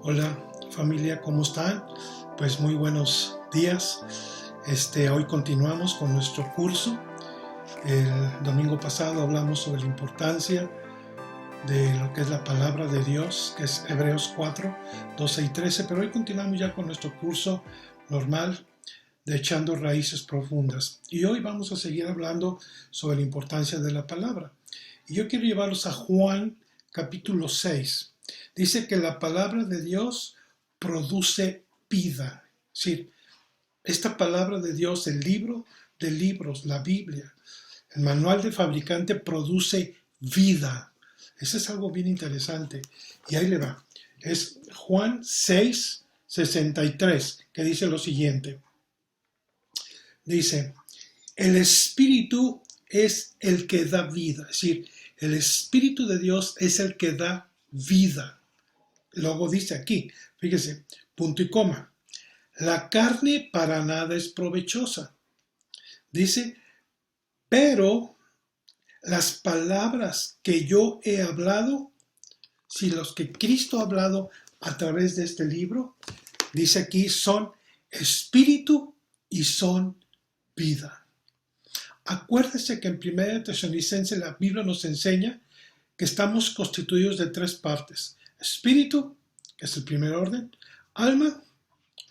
Hola familia, ¿cómo están? Pues muy buenos días. Hoy continuamos con nuestro curso. El domingo pasado hablamos sobre la importancia de lo que es la palabra de Dios, que es Hebreos 4, 12 y 13, pero hoy continuamos ya con nuestro curso normal de Echando Raíces Profundas. Y hoy vamos a seguir hablando sobre la importancia de la palabra. Y yo quiero llevarlos a Juan capítulo 6. Dice que la palabra de Dios produce vida. Es decir, esta palabra de Dios, el libro de libros, la Biblia, el manual del fabricante produce vida. Eso es algo bien interesante. Y ahí le va. Es Juan 6, 63, que dice lo siguiente. Dice, el Espíritu es el que da vida. Es decir, el Espíritu de Dios es el que da vida. Luego dice aquí, fíjese, punto y coma. La carne para nada es provechosa. Dice, pero las palabras que yo he hablado, si los que Cristo ha hablado a través de este libro, dice aquí, son espíritu y son vida. Acuérdese que en 1 Tesalonicenses la Biblia nos enseña que estamos constituidos de tres partes. Espíritu, que es el primer orden, alma,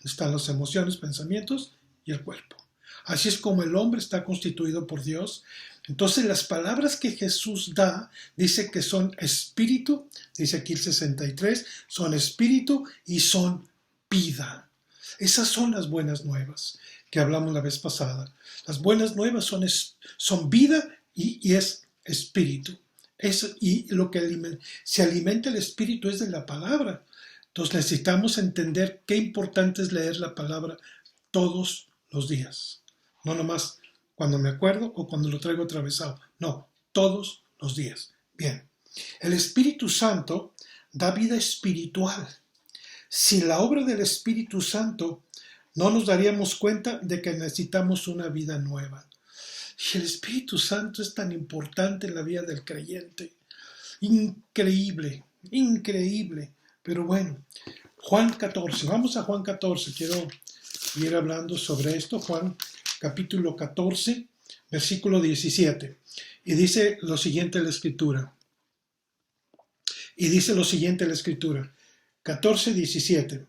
están las emociones, pensamientos y el cuerpo. Así es como el hombre está constituido por Dios. Entonces las palabras que Jesús da, dice que son espíritu, dice aquí el 63, son espíritu y son vida. Esas son las buenas nuevas que hablamos la vez pasada. Las buenas nuevas son vida y es espíritu. Y lo que se alimenta el espíritu es de la palabra. Entonces necesitamos entender qué importante es leer la palabra todos los días. No nomás cuando me acuerdo o cuando lo traigo atravesado. No, todos los días. Bien, el Espíritu Santo da vida espiritual. Sin la obra del Espíritu Santo no nos daríamos cuenta de que necesitamos una vida nueva. Y el Espíritu Santo es tan importante en la vida del creyente. Increíble, increíble. Pero bueno, Juan 14, vamos a Juan 14, quiero ir hablando sobre esto. Juan capítulo 14, versículo 17. Y dice lo siguiente la Escritura. 14, 17.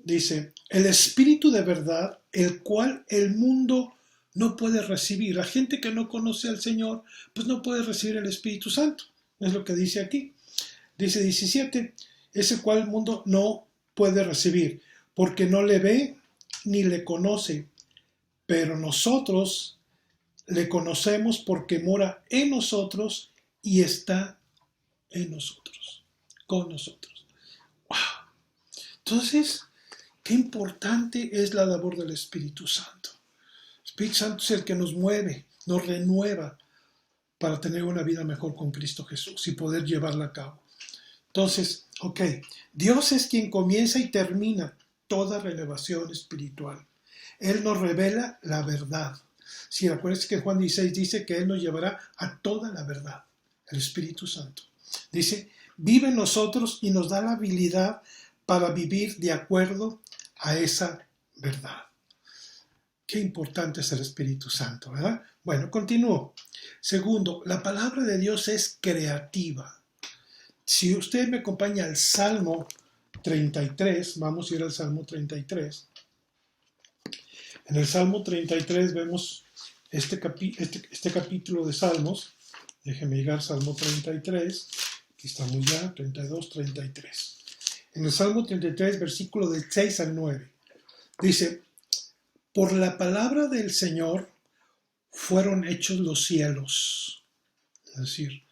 Dice, el Espíritu de verdad, el cual el mundo no puede recibir. La gente que no conoce al Señor, pues no puede recibir el Espíritu Santo. Es lo que dice aquí. Dice 17, ese cual el mundo no puede recibir, porque no le ve ni le conoce, pero nosotros le conocemos porque mora en nosotros y está en nosotros, con nosotros. ¡Wow! Entonces, qué importante es la labor del Espíritu Santo. El Espíritu Santo es el que nos mueve, nos renueva para tener una vida mejor con Cristo Jesús y poder llevarla a cabo. Entonces, Dios es quien comienza y termina toda revelación espiritual. Él nos revela la verdad. Si acuérdense que Juan 16 dice que Él nos llevará a toda la verdad, el Espíritu Santo. Dice, vive en nosotros y nos da la habilidad para vivir de acuerdo a esa verdad. Qué importante es el Espíritu Santo, ¿verdad? Bueno, continúo. Segundo, la palabra de Dios es creativa. Si usted me acompaña al Salmo 33, vamos a ir al Salmo 33. En el Salmo 33 vemos este capítulo de Salmos. Déjeme llegar al Salmo 33. Aquí estamos ya, 32, 33. En el Salmo 33, versículo del 6 al 9. Dice, por la palabra del Señor fueron hechos los cielos. Es decir,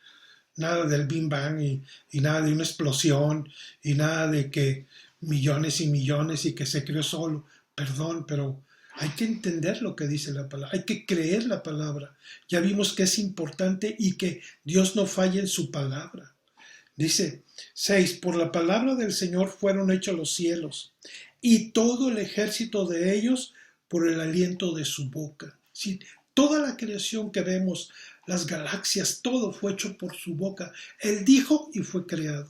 nada del Big Bang y nada de una explosión y nada de que millones y millones y que se creó solo. Perdón, pero hay que entender lo que dice la palabra. Hay que creer la palabra. Ya vimos que es importante y que Dios no falla en su palabra. Dice 6, por la palabra del Señor fueron hechos los cielos y todo el ejército de ellos por el aliento de su boca. Sí, toda la creación que vemos, las galaxias, todo fue hecho por su boca. Él dijo y fue creado.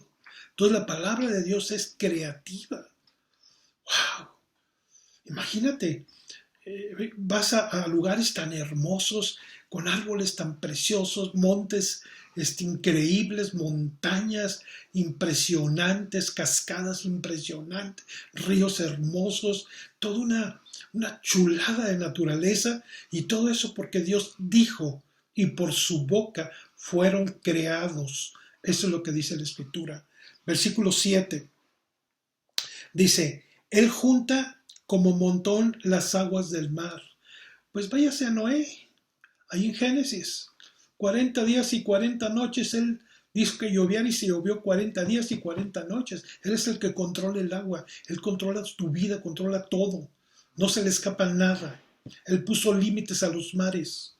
Entonces la palabra de Dios es creativa. ¡Wow! Imagínate, vas a lugares tan hermosos, con árboles tan preciosos, montes increíbles, montañas impresionantes, cascadas impresionantes, ríos hermosos, toda una chulada de naturaleza, y todo eso porque Dios dijo y por su boca fueron creados. Eso es lo que dice la Escritura. Versículo 7 dice, Él junta como montón las aguas del mar. Pues váyase a Noé, ahí en Génesis. 40 días y 40 noches, Él dijo que lloviera y se llovió 40 días y 40 noches. Él es el que controla el agua, Él controla tu vida, controla todo. No se le escapa nada. Él puso límites a los mares.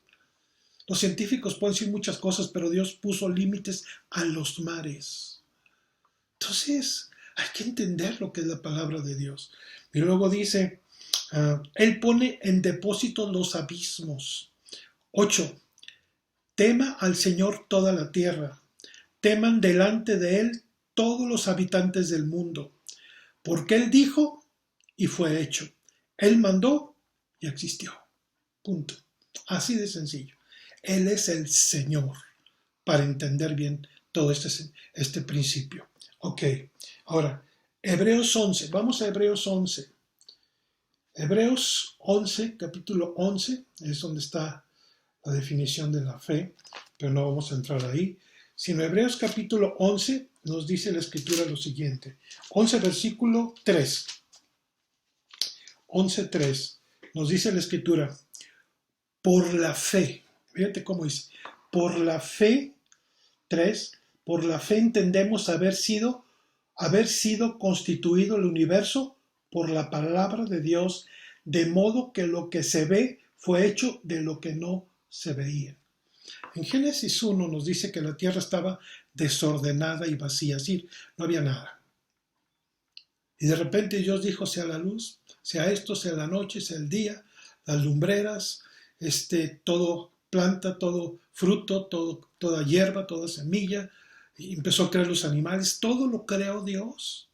Los científicos pueden decir muchas cosas, pero Dios puso límites a los mares. Entonces, hay que entender lo que es la palabra de Dios. Y luego dice, Él pone en depósito los abismos. 8. Tema al Señor toda la tierra. Teman delante de Él todos los habitantes del mundo. Porque Él dijo y fue hecho. Él mandó y existió. Punto. Así de sencillo. Él es el Señor, para entender bien todo este principio. Ok, ahora, Hebreos 11. Vamos a Hebreos 11. Hebreos 11, capítulo 11, es donde está la definición de la fe, pero no vamos a entrar ahí. Sino Hebreos capítulo 11 nos dice la Escritura lo siguiente. 11, versículo 3. 11:3 nos dice la Escritura, por la fe, fíjate cómo dice, por la fe, 3, por la fe entendemos haber sido constituido el universo por la palabra de Dios, de modo que lo que se ve fue hecho de lo que no se veía. En Génesis 1 nos dice que la tierra estaba desordenada y vacía, es decir, no había nada. Y de repente Dios dijo, sea la luz, sea esto, sea la noche, sea el día, las lumbreras, todo planta, todo fruto, toda hierba, toda semilla, y empezó a crear los animales, todo lo creó Dios.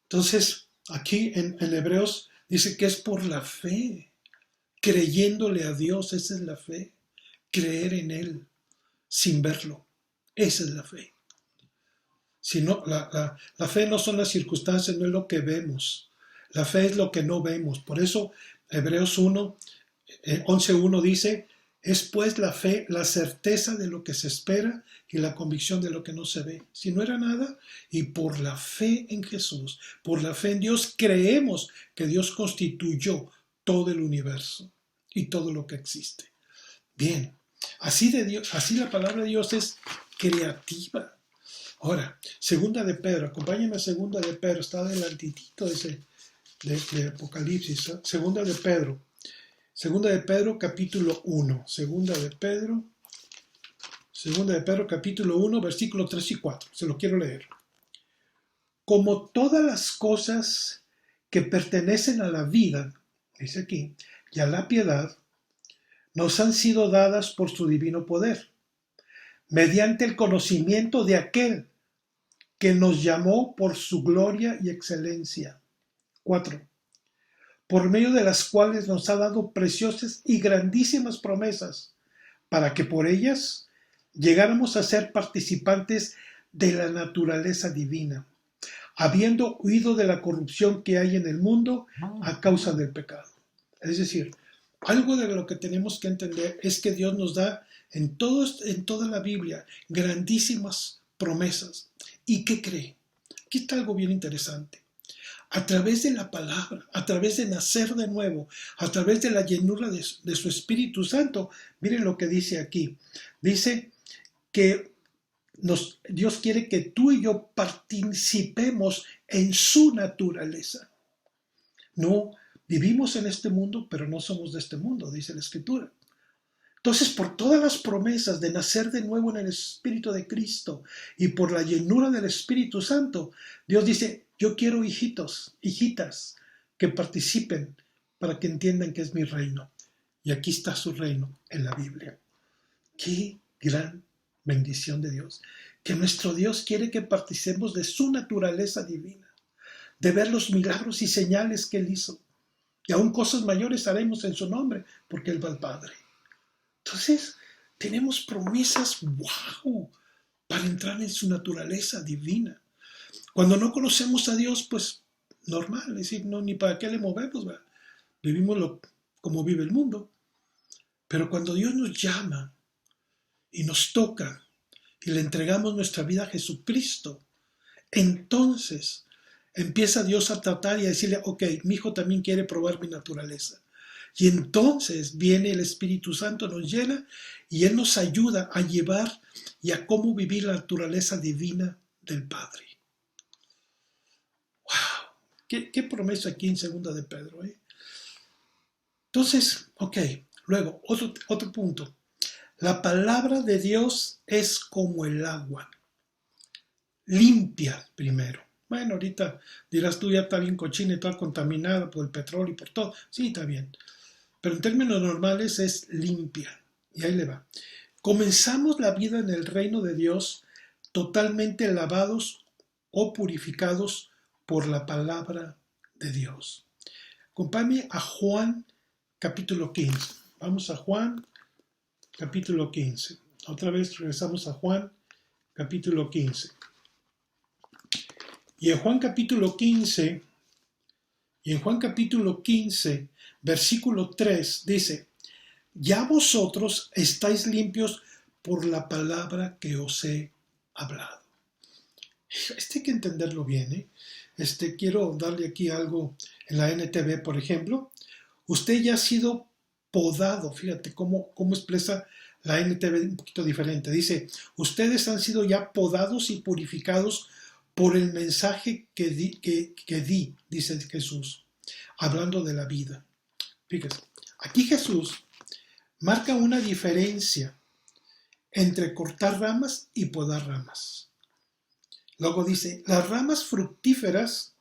Entonces, aquí en Hebreos dice que es por la fe, creyéndole a Dios, esa es la fe, creer en Él sin verlo, esa es la fe. Si no, la fe no son las circunstancias, no es lo que vemos. La fe es lo que no vemos. Por eso Hebreos 11:1 dice, es pues la fe la certeza de lo que se espera y la convicción de lo que no se ve. Si no era nada, y por la fe en Jesús, por la fe en Dios, creemos que Dios constituyó todo el universo y todo lo que existe. Bien, así la palabra de Dios es creativa. Ahora, segunda de Pedro, acompáñenme a segunda de Pedro, está adelantitito de Apocalipsis, ¿eh? Segunda de Pedro capítulo 1, segunda de Pedro capítulo 1, versículos 3 y 4, se lo quiero leer. Como todas las cosas que pertenecen a la vida, dice aquí, y a la piedad, nos han sido dadas por su divino poder, mediante el conocimiento de aquel que nos llamó por su gloria y excelencia. 4. Por medio de las cuales nos ha dado preciosas y grandísimas promesas, para que por ellas llegáramos a ser participantes de la naturaleza divina, habiendo huido de la corrupción que hay en el mundo a causa del pecado. Es decir, algo de lo que tenemos que entender es que Dios nos da en toda la Biblia grandísimas promesas. ¿Y qué cree? Aquí está algo bien interesante. A través de la palabra, a través de nacer de nuevo, a través de la llenura de su Espíritu Santo, miren lo que dice aquí. Dice que Dios quiere que tú y yo participemos en su naturaleza. No vivimos en este mundo, pero no somos de este mundo, dice la Escritura. Entonces, por todas las promesas de nacer de nuevo en el Espíritu de Cristo y por la llenura del Espíritu Santo, Dios dice, yo quiero hijitos, hijitas, que participen para que entiendan que es mi reino. Y aquí está su reino en la Biblia. ¡Qué gran bendición de Dios, que nuestro Dios quiere que participemos de su naturaleza divina, de ver los milagros y señales que Él hizo. Y aún cosas mayores haremos en su nombre, porque Él va al Padre. Entonces, tenemos promesas, wow, para entrar en su naturaleza divina. Cuando no conocemos a Dios, pues normal, es decir, no, ni para qué le movemos, ¿verdad? Vivimos como vive el mundo. Pero cuando Dios nos llama y nos toca y le entregamos nuestra vida a Jesucristo, entonces empieza Dios a tratar y a decirle, ok, mi hijo también quiere probar mi naturaleza. Y entonces viene el Espíritu Santo, nos llena y Él nos ayuda a llevar y a cómo vivir la naturaleza divina del Padre. ¡Wow! ¿Qué promesa aquí en segunda de Pedro? Entonces, ok, luego, otro punto. La palabra de Dios es como el agua. Limpia primero. Bueno, ahorita dirás tú ya está bien cochina y toda contaminada por el petróleo y por todo. Sí, está bien. Pero en términos normales es limpia. Y ahí le va. Comenzamos la vida en el reino de Dios totalmente lavados o purificados por la palabra de Dios. Acompáñame a Juan capítulo 15. Vamos a Juan capítulo 15. Otra vez regresamos a Juan capítulo 15. Y en Juan capítulo 15, versículo 3 dice, ya vosotros estáis limpios por la palabra que os he hablado. Hay que entenderlo bien, ¿eh? Quiero darle aquí algo en la NTV, por ejemplo. Usted ya ha sido podado, fíjate cómo expresa la NTV un poquito diferente. Dice, ustedes han sido ya podados y purificados por el mensaje que di, dice Jesús, hablando de la vida. Fíjese, aquí Jesús marca una diferencia entre cortar ramas y podar ramas. Luego dice, las ramas fructíferas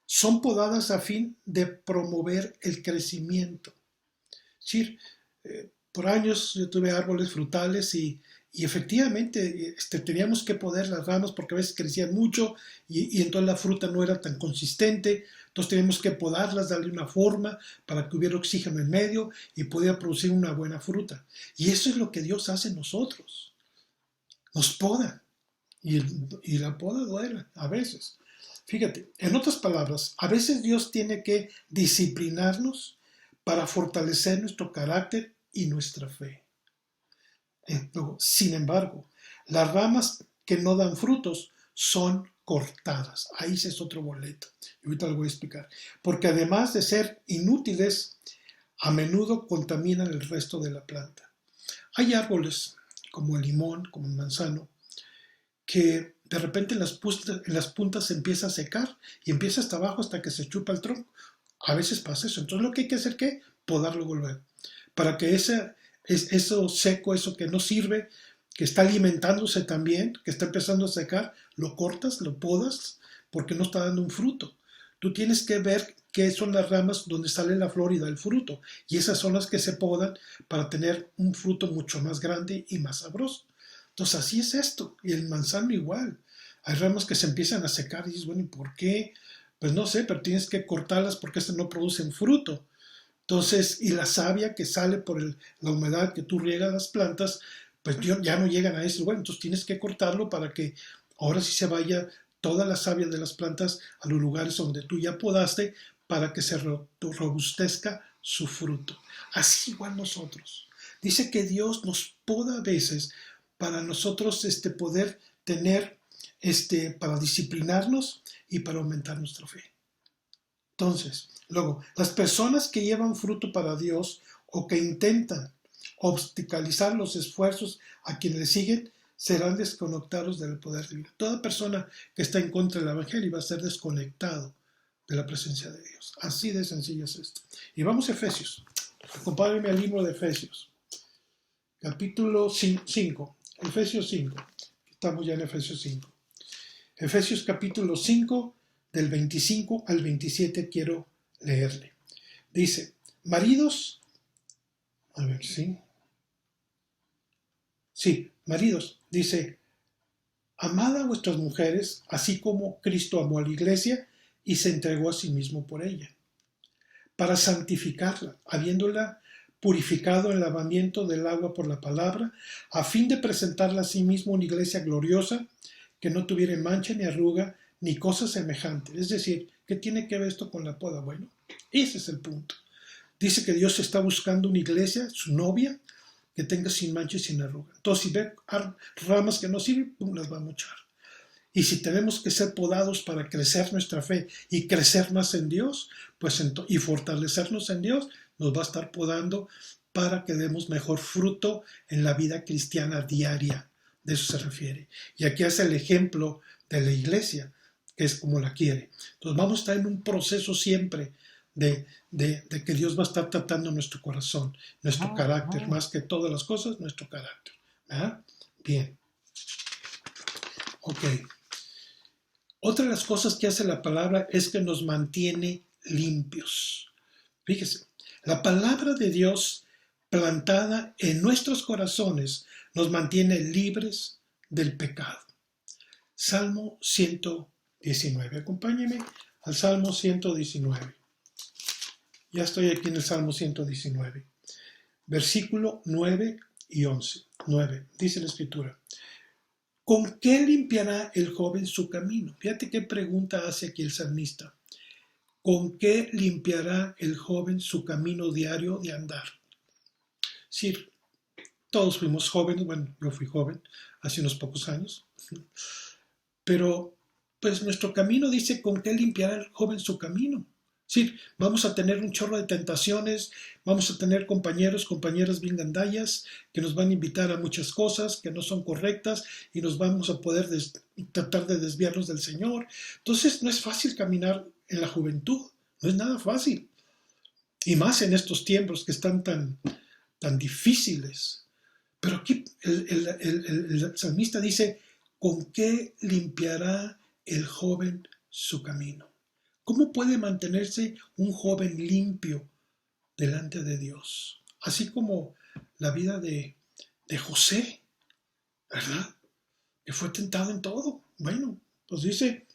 son podadas a fin de promover el crecimiento. Es decir, por años yo tuve árboles frutales y efectivamente teníamos que podar las ramas porque a veces crecían mucho y entonces la fruta no era tan consistente. Entonces teníamos que podarlas, darle una forma para que hubiera oxígeno en medio y pudiera producir una buena fruta. Y eso es lo que Dios hace en nosotros. Nos poda. Y la poda duele a veces. Fíjate, en otras palabras, a veces Dios tiene que disciplinarnos para fortalecer nuestro carácter y nuestra fe. Luego, sin embargo, las ramas que no dan frutos son cortadas. Ahí es otro boleto. Y ahorita lo voy a explicar. Porque además de ser inútiles, a menudo contaminan el resto de la planta. Hay árboles como el limón, como el manzano, que de repente en las puntas se empieza a secar y empieza hasta abajo hasta que se chupa el tronco. A veces pasa eso. Entonces lo que hay que hacer, ¿qué? Podarlo volver. Para que eso seco, eso que no sirve, que está alimentándose también, que está empezando a secar, lo cortas, lo podas, porque no está dando un fruto. Tú tienes que ver qué son las ramas donde sale la flor y da el fruto. Y esas son las que se podan para tener un fruto mucho más grande y más sabroso. Entonces así es esto. Y el manzano igual. Hay ramas que se empiezan a secar y dices, bueno, ¿y por qué? Pues no sé, pero tienes que cortarlas porque estas no producen fruto. Entonces, y la savia que sale por la humedad que tú riegas las plantas, pues ya no llegan a eso. Bueno, entonces tienes que cortarlo para que ahora sí se vaya toda la savia de las plantas a los lugares donde tú ya podaste para que se robustezca su fruto. Así igual nosotros. Dice que Dios nos poda a veces para nosotros poder tener, para disciplinarnos y para aumentar nuestra fe. Entonces, luego, las personas que llevan fruto para Dios o que intentan obstaculizar los esfuerzos a quienes le siguen serán desconectados del poder divino. Toda persona que está en contra del Evangelio va a ser desconectado de la presencia de Dios. Así de sencillo es esto. Y vamos a Efesios. Acompáñenme al libro de Efesios. Capítulo 5. Efesios 5. Estamos ya en Efesios 5. Efesios capítulo 5, del 25 al 27 quiero leerle. Dice, maridos, a ver, sí. Sí, maridos, dice, amad a vuestras mujeres, así como Cristo amó a la iglesia y se entregó a sí mismo por ella, para santificarla, habiéndola purificado en el lavamiento del agua por la palabra, a fin de presentarla a sí mismo una iglesia gloriosa, que no tuviera mancha ni arruga, ni cosa semejante. Es decir, ¿qué tiene que ver esto con la boda? Bueno, ese es el punto. Dice que Dios está buscando una iglesia, su novia, que tenga sin mancha y sin arruga. Entonces, si ve ramas que no sirven, pum, las va a mochar. Y si tenemos que ser podados para crecer nuestra fe y crecer más en Dios, pues y fortalecernos en Dios, nos va a estar podando para que demos mejor fruto en la vida cristiana diaria. De eso se refiere. Y aquí hace el ejemplo de la iglesia, que es como la quiere. Entonces vamos a estar en un proceso siempre de que Dios va a estar tratando nuestro corazón, nuestro carácter, más que todas las cosas, nuestro carácter. ¿Ah? Bien. Ok. Otra de las cosas que hace la palabra es que nos mantiene limpios. Fíjese, la palabra de Dios plantada en nuestros corazones nos mantiene libres del pecado. Salmo 119. Acompáñeme al Salmo 119. Ya estoy aquí en el Salmo 119. Versículo 9 y 11. 9. Dice la Escritura. ¿Con qué limpiará el joven su camino? Fíjate qué pregunta hace aquí el salmista. ¿Con qué limpiará el joven su camino diario de andar? Sí, todos fuimos jóvenes, bueno, yo fui joven hace unos pocos años, pero pues nuestro camino dice con qué limpiará el joven su camino. Sí, vamos a tener un chorro de tentaciones, vamos a tener compañeros, compañeras bien gandallas que nos van a invitar a muchas cosas que no son correctas y nos vamos a poder tratar de desviarnos del Señor. Entonces no es fácil caminar en la juventud, no es nada fácil. Y más en estos tiempos que están tan difíciles. Pero aquí el salmista dice, ¿con qué limpiará el joven su camino? ¿Cómo puede mantenerse un joven limpio delante de Dios? Así como la vida de José, ¿verdad? Que fue tentado en todo. Bueno, pues dice,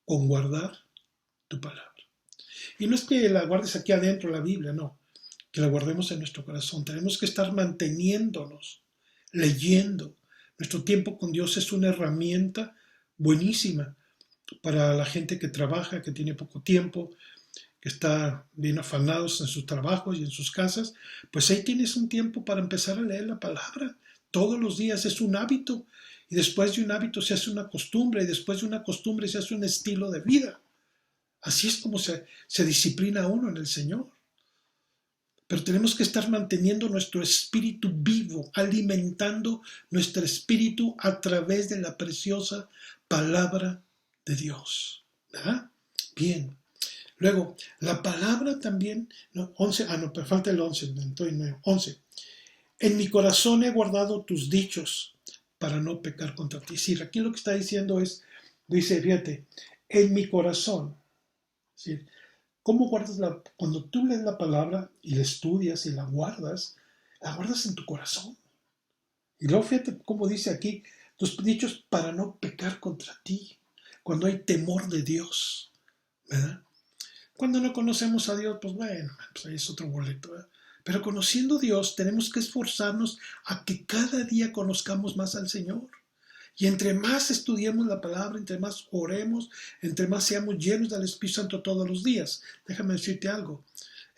con guardar tu palabra. Y no es que la guardes aquí adentro la Biblia, no, que la guardemos en nuestro corazón. Tenemos que estar manteniéndonos, leyendo. Nuestro tiempo con Dios es una herramienta buenísima para la gente que trabaja, que tiene poco tiempo, que está bien afanados en sus trabajos y en sus casas, pues ahí tienes un tiempo para empezar a leer la palabra. Todos los días es un hábito y después de un hábito se hace una costumbre y después de una costumbre se hace un estilo de vida. Así es como se disciplina uno en el Señor. Pero tenemos que estar manteniendo nuestro espíritu vivo, alimentando nuestro espíritu a través de la preciosa palabra de Dios. ¿Verdad? Bien. Luego, la palabra también, no, 11, pero falta el 11, estoy en 11. En mi corazón he guardado tus dichos para no pecar contra ti. Sí, aquí lo que está diciendo es, dice, fíjate, en mi corazón. ¿Sí? ¿Cómo guardas cuando tú lees la palabra y la estudias y la guardas en tu corazón? Y luego fíjate cómo dice aquí, tus dichos para no pecar contra ti, cuando hay temor de Dios, ¿verdad? Cuando no conocemos a Dios, pues bueno, pues ahí es otro boleto, ¿verdad? Pero conociendo a Dios, tenemos que esforzarnos a que cada día conozcamos más al Señor. Y entre más estudiemos la palabra, entre más oremos, entre más seamos llenos del Espíritu Santo todos los días. Déjame decirte algo,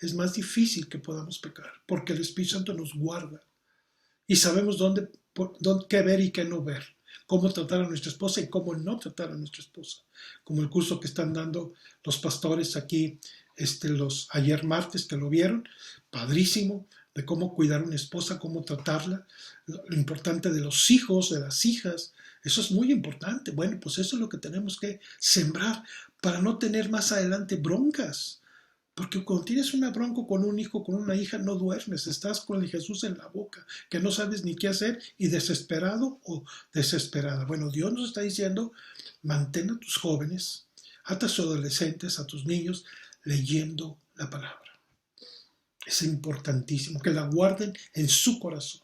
es más difícil que podamos pecar, porque el Espíritu Santo nos guarda. Y sabemos dónde qué ver y qué no ver, cómo tratar a nuestra esposa y cómo no tratar a nuestra esposa. Como el curso que están dando los pastores aquí, ayer martes, que lo vieron, padrísimo, de cómo cuidar a una esposa, cómo tratarla, lo importante de los hijos, de las hijas, eso es muy importante. Bueno, pues eso es lo que tenemos que sembrar para no tener más adelante broncas. Porque cuando tienes una bronca con un hijo, con una hija, no duermes, estás con el Jesús en la boca, que no sabes ni qué hacer y desesperado o desesperada. Bueno, Dios nos está diciendo, mantén a tus jóvenes, a tus adolescentes, a tus niños, leyendo la palabra. Es importantísimo que la guarden en su corazón.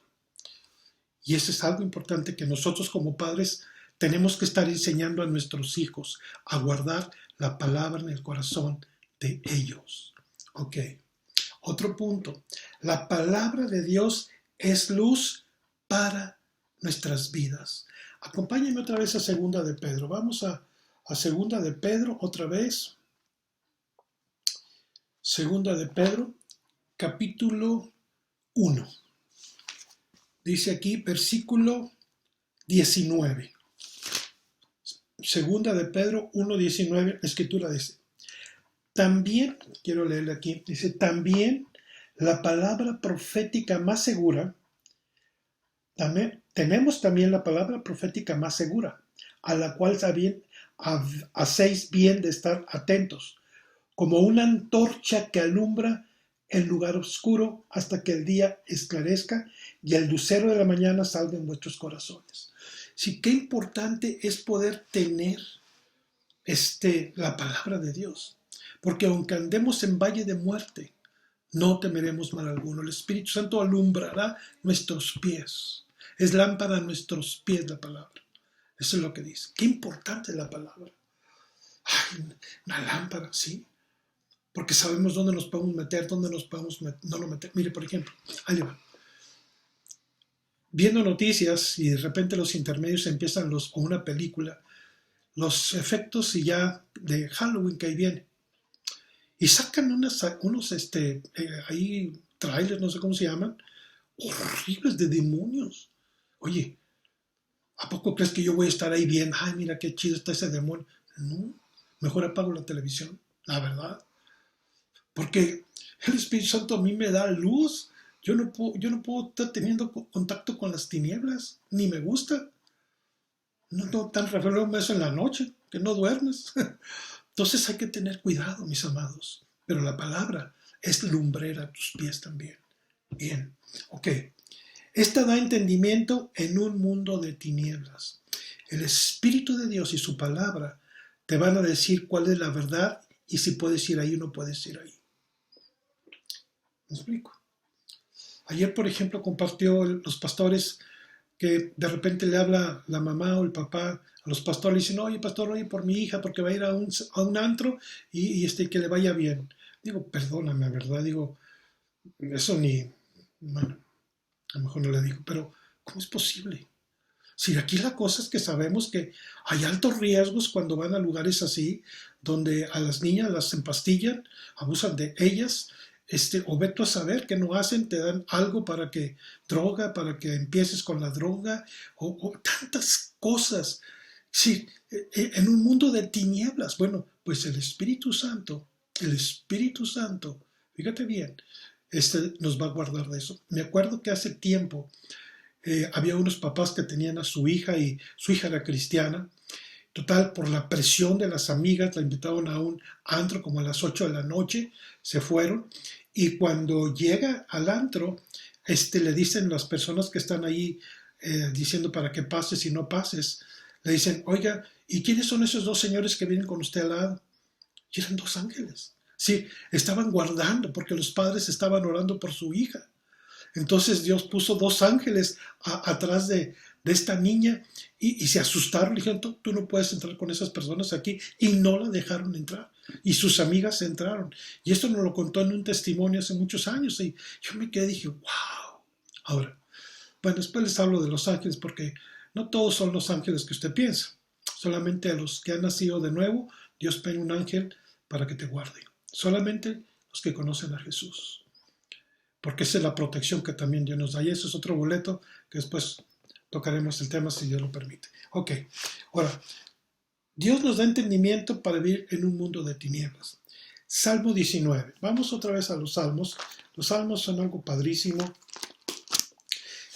Y eso es algo importante que nosotros como padres tenemos que estar enseñando a nuestros hijos a guardar la palabra en el corazón de ellos. Ok. Otro punto. La palabra de Dios es luz para nuestras vidas. Acompáñenme otra vez a Segunda de Pedro. Vamos a Segunda de Pedro otra vez. Segunda de Pedro, capítulo 1. Dice aquí, versículo 19. Segunda de Pedro 1:19, la escritura dice, también, quiero leerle aquí, dice, también la palabra profética más segura, tenemos también la palabra profética más segura, a la cual hacéis bien de estar atentos, como una antorcha que alumbra el lugar oscuro hasta que el día esclarezca y el lucero de la mañana salga en vuestros corazones. Sí, qué importante es poder tener la palabra de Dios, porque aunque andemos en valle de muerte, no temeremos mal alguno. El Espíritu Santo alumbrará nuestros pies. Es lámpara a nuestros pies la palabra. Eso es lo que dice. Qué importante es la palabra. Ay, una lámpara, sí. Porque sabemos dónde nos podemos meter, dónde nos podemos no lo meter. Mire, por ejemplo, ahí va. Viendo noticias y de repente los intermedios empiezan o una película, los efectos y ya de Halloween que ahí viene. Y sacan unos ahí trailers, no sé cómo se llaman, horribles de demonios. Oye, ¿a poco crees que yo voy a estar ahí bien? Ay, mira qué chido está ese demonio. No, mejor apago la televisión, la verdad. Porque el Espíritu Santo a mí me da luz. Yo no puedo estar teniendo contacto con las tinieblas, ni me gusta. No tan refiero eso en la noche, que no duermes. Entonces hay que tener cuidado, mis amados. Pero la palabra es lumbrera a tus pies también. Bien, ok. Esta da entendimiento en un mundo de tinieblas. El Espíritu de Dios y su palabra te van a decir cuál es la verdad y si puedes ir ahí o no puedes ir ahí. ¿Me explico? Ayer, por ejemplo, compartió los pastores que de repente le habla la mamá o el papá a los pastores y dicen, oye, pastor, oye por mi hija porque va a ir a un antro y que le vaya bien. Digo, perdóname, ¿verdad? Digo, eso bueno, a lo mejor no le digo, pero ¿cómo es posible? Si aquí la cosa es que sabemos que hay altos riesgos cuando van a lugares así, donde a las niñas las empastillan, abusan de ellas, o ve tú a saber qué no hacen, te dan algo para que empieces con la droga, o tantas cosas. Sí, en un mundo de tinieblas, bueno, pues el Espíritu Santo, fíjate bien, nos va a guardar de eso. Me acuerdo que hace tiempo, había unos papás que tenían a su hija y su hija era cristiana. Total, por la presión de las amigas, la invitaron a un antro como a las 8 de la noche, se fueron y cuando llega al antro, le dicen las personas que están ahí diciendo para que pases y no pases, le dicen, oiga, ¿y quiénes son esos dos señores que vienen con usted al lado? Y eran dos ángeles. Sí, estaban guardando porque los padres estaban orando por su hija. Entonces Dios puso dos ángeles atrás de esta niña y se asustaron. Le dijeron, tú no puedes entrar con esas personas aquí. Y no la dejaron entrar. Y sus amigas entraron. Y esto nos lo contó en un testimonio hace muchos años. Y yo me quedé y dije, wow. Ahora, bueno, después les hablo de los ángeles porque no todos son los ángeles que usted piensa. Solamente a los que han nacido de nuevo, Dios pone un ángel para que te guarde. Solamente los que conocen a Jesús. Porque esa es la protección que también Dios nos da. Y eso es otro boleto que después tocaremos el tema si Dios lo permite. Ok, ahora, Dios nos da entendimiento para vivir en un mundo de tinieblas. Salmo 19. Vamos otra vez a los salmos. Los salmos son algo padrísimo.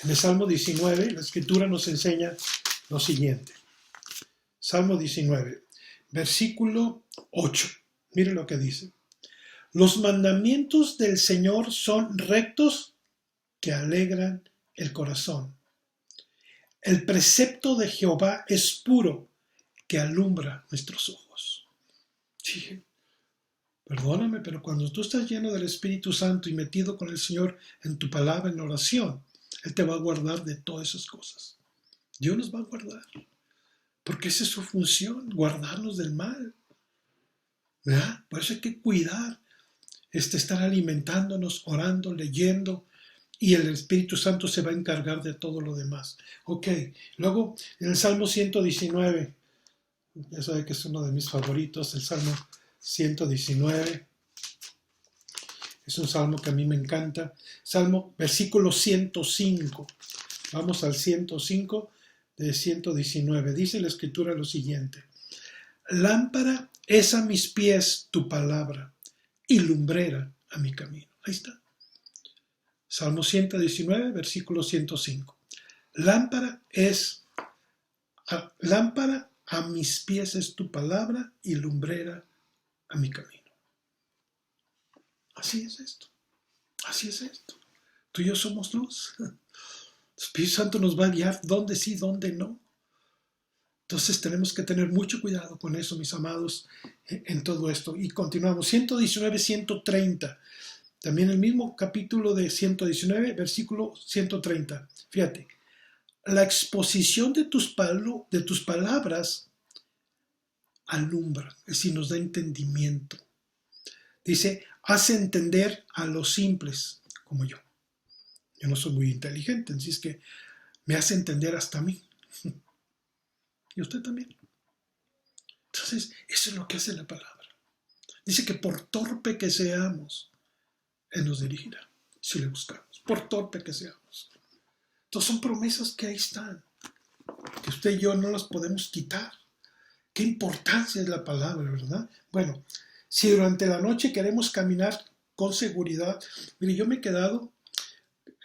En el Salmo 19, la Escritura nos enseña lo siguiente. Salmo 19, versículo 8. Mire lo que dice. Los mandamientos del Señor son rectos que alegran el corazón. El precepto de Jehová es puro que alumbra nuestros ojos. Sí, perdóname, pero cuando tú estás lleno del Espíritu Santo y metido con el Señor en tu palabra, en oración, Él te va a guardar de todas esas cosas. Dios nos va a guardar, porque esa es su función, guardarnos del mal, ¿verdad? Por eso hay que cuidar, estar alimentándonos, orando, leyendo, y el Espíritu Santo se va a encargar de todo lo demás. Ok, luego en el Salmo 119, ya sabe que es uno de mis favoritos, el Salmo 119, es un salmo que a mí me encanta. Salmo, versículo 105, vamos al 105 de 119, dice la Escritura lo siguiente: lámpara es a mis pies tu palabra y lumbrera a mi camino. Ahí está. Salmo 119, versículo 105. Lámpara a mis pies es tu palabra y lumbrera a mi camino. Así es esto. Así es esto. Tú y yo somos luz. El Espíritu Santo nos va a guiar dónde sí, dónde no. Entonces tenemos que tener mucho cuidado con eso, mis amados, en todo esto. Y continuamos. 119, 130. También el mismo capítulo de 119, versículo 130. Fíjate. La exposición de tus palabras alumbra, es decir, nos da entendimiento. Dice, hace entender a los simples, como yo. Yo no soy muy inteligente, así es que me hace entender hasta a mí. Y usted también. Entonces, eso es lo que hace la palabra. Dice que por torpe que seamos, Él nos dirigirá, si le buscamos. Por torpe que seamos. Entonces son promesas que ahí están, que usted y yo no las podemos quitar. Qué importancia es la palabra, ¿verdad? Bueno, si durante la noche queremos caminar con seguridad, mire, yo me he quedado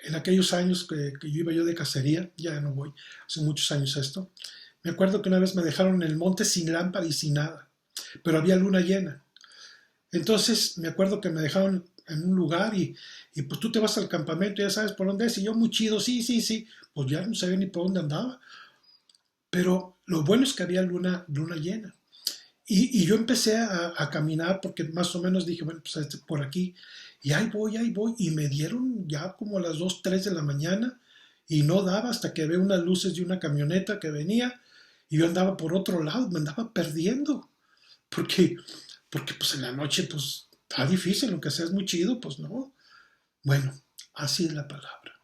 en aquellos años que yo iba yo de cacería, ya no voy, hace muchos años esto, me acuerdo que una vez me dejaron en el monte sin lámpara y sin nada, pero había luna llena. Entonces me acuerdo que me dejaron en un lugar y pues tú te vas al campamento, ya sabes por dónde es, y yo muy chido, sí, pues ya no sabía ni por dónde andaba. Pero lo bueno es que había luna llena. Y yo empecé a caminar porque más o menos dije, bueno, pues por aquí. Y ahí voy. Y me dieron ya como a las 2, 3 de la mañana y no daba hasta que veo unas luces de una camioneta que venía y yo andaba por otro lado, me andaba perdiendo. Porque pues en la noche pues está difícil, aunque seas muy chido, pues no. Bueno, así es la palabra.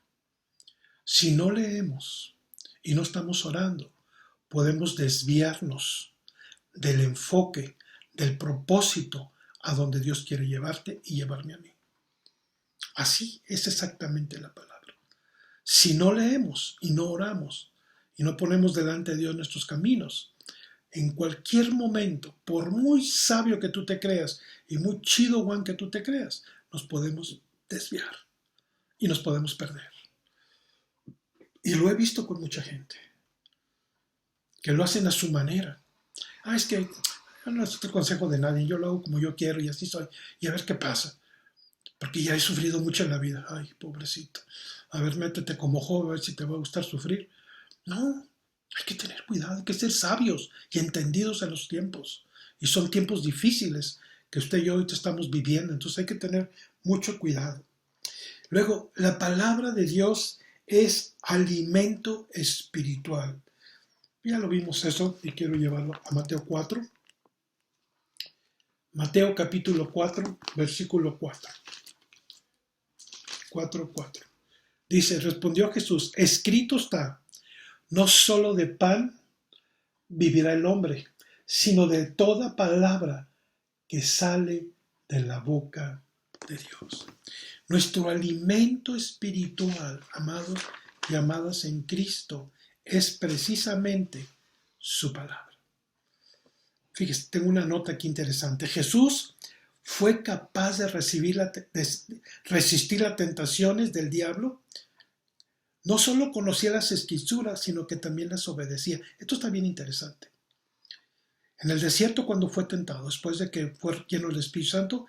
Si no leemos y no estamos orando, podemos desviarnos del enfoque, del propósito a donde Dios quiere llevarte y llevarme a mí. Así es exactamente la palabra. Si no leemos y no oramos y no ponemos delante de Dios nuestros caminos, en cualquier momento, por muy sabio que tú te creas y muy chido Juan que tú te creas, nos podemos desviar y nos podemos perder. Y lo he visto con mucha gente, que lo hacen a su manera. Es que yo no estoy consejo de nadie, yo lo hago como yo quiero y así soy, y a ver qué pasa. Porque ya he sufrido mucho en la vida. Ay, pobrecito. A ver, métete como joven, a ver si te va a gustar sufrir. No, hay que tener cuidado, hay que ser sabios y entendidos en los tiempos. Y son tiempos difíciles que usted y yo ahorita estamos viviendo, entonces hay que tener mucho cuidado. Luego, la palabra de Dios es alimento espiritual. Ya lo vimos eso y quiero llevarlo a Mateo 4. Mateo capítulo 4, versículo 4. 4:4. Dice, respondió Jesús, escrito está, no solo de pan vivirá el hombre, sino de toda palabra que sale de la boca de Dios. Nuestro alimento espiritual, amados y amadas en Cristo, es precisamente su palabra. Fíjese, tengo una nota aquí interesante. Jesús fue capaz de resistir las tentaciones del diablo. No solo conocía las escrituras, sino que también las obedecía. Esto está bien interesante. En el desierto, cuando fue tentado, después de que fue lleno del Espíritu Santo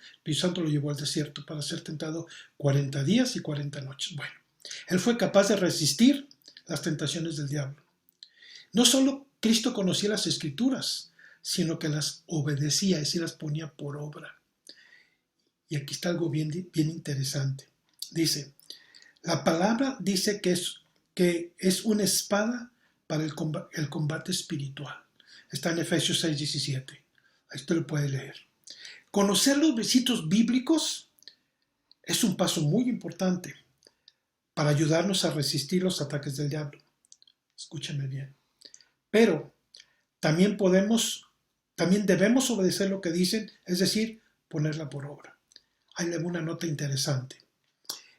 lo llevó al desierto para ser tentado 40 días y 40 noches. Bueno, él fue capaz de resistir las tentaciones del diablo. No solo Cristo conocía las escrituras, sino que las obedecía, es decir, las ponía por obra. Y aquí está algo bien interesante. Dice, La palabra dice que es una espada para el combate espiritual. Está en Efesios 6:17. Ahí usted lo puede leer. Conocer los versículos bíblicos es un paso muy importante para ayudarnos a resistir los ataques del diablo. Escúchame bien. Pero también debemos obedecer lo que dicen, es decir, ponerla por obra. Ahí le hago una nota interesante.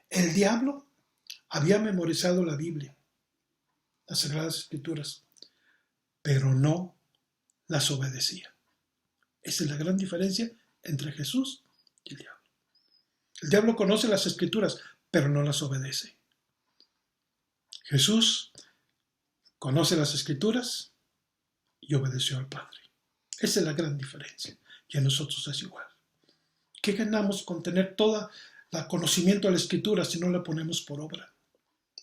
El diablo había memorizado la Biblia, las Sagradas Escrituras, pero no las obedecía. Esa es la gran diferencia entre Jesús y el diablo. El diablo conoce las Escrituras, pero no las obedece. Jesús conoce las Escrituras y obedeció al Padre. Esa es la gran diferencia. Y a nosotros es igual. ¿Qué ganamos con tener todo el conocimiento de la Escritura si no la ponemos por obra?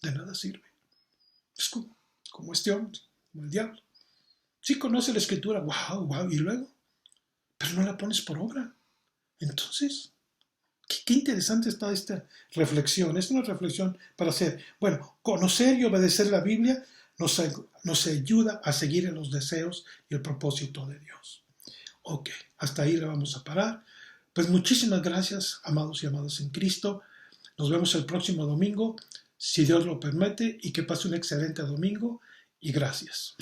De nada sirve. Es como este hombre, como el diablo. Sí conoce la Escritura, wow, y luego, pero no la pones por obra. Entonces, qué interesante está esta reflexión. Es una reflexión para hacer. Bueno, conocer y obedecer la Biblia nos ayuda a seguir en los deseos y el propósito de Dios. Ok, hasta ahí le vamos a parar. Pues muchísimas gracias, amados y amadas en Cristo. Nos vemos el próximo domingo, si Dios lo permite, y que pase un excelente domingo, y gracias.